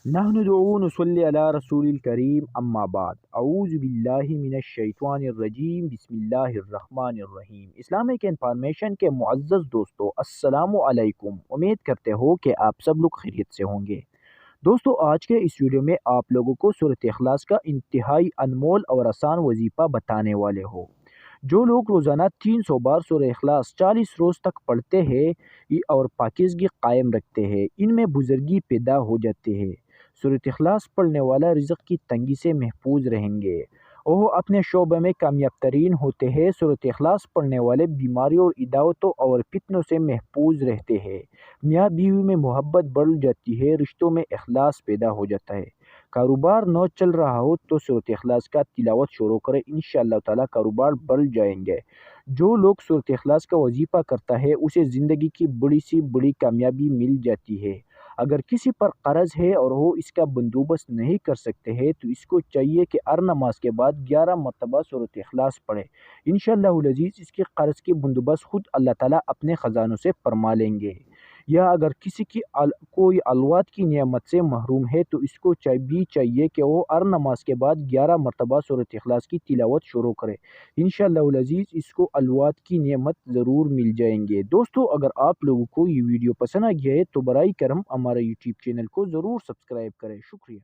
نحن ندعو نصلي على رسول الكريم اما بعد اعوذ باللہ من الشیطان الرجیم بسم اللہ الرحمن الرحیم اسلامک انفارمیشن کے معزز دوستو السلام علیکم، امید کرتے ہو کہ آپ سب لوگ خیریت سے ہوں گے۔ دوستو آج کے اس ویڈیو میں آپ لوگوں کو سورۃ اخلاص کا انتہائی انمول اور آسان وظیفہ بتانے والے ہو۔ جو لوگ روزانہ 300 بار سورہ اخلاص 40 روز تک پڑھتے ہیں اور پاکیزگی قائم رکھتے ہیں، ان میں بزرگی پیدا ہو جاتے ہیں۔ سورۃ اخلاص پڑھنے والا رزق کی تنگی سے محفوظ رہیں گے۔ وہ اپنے شعبے میں کامیاب ترین ہوتے ہیں۔ سورۃ اخلاص پڑھنے والے بیماریوں اور عداوتوں اور فتنوں سے محفوظ رہتے ہیں۔ میاں بیوی میں محبت بڑھ جاتی ہے، رشتوں میں اخلاص پیدا ہو جاتا ہے۔ کاروبار نہ چل رہا ہو تو سورۃ اخلاص کا تلاوت شروع کریں، انشاءاللہ تعالیٰ کاروبار بڑھ جائیں گے۔ جو لوگ سورۃ اخلاص کا وظیفہ کرتا ہے اسے زندگی کی بڑی سی بڑی کامیابی مل جاتی ہے۔ اگر کسی پر قرض ہے اور وہ اس کا بندوبست نہیں کر سکتے ہیں تو اس کو چاہیے کہ ہر نماز کے بعد 11 مرتبہ سورۃ اخلاص پڑھے، انشاءاللہ العزیز اس کے قرض کی بندوبست خود اللہ تعالیٰ اپنے خزانوں سے فرما لیں گے۔ یا اگر کسی کی کوئی اولاد کی نعمت سے محروم ہے تو اس کو چاہیے کہ وہ ہر نماز کے بعد 11 مرتبہ سورۃ اخلاص کی تلاوت شروع کرے، انشاءاللہ العزیز اس کو اولاد کی نعمت ضرور مل جائیں گے۔ دوستو اگر آپ لوگوں کو یہ ویڈیو پسند آ گیا ہے تو برائے کرم ہمارا یوٹیوب چینل کو ضرور سبسکرائب کریں، شکریہ۔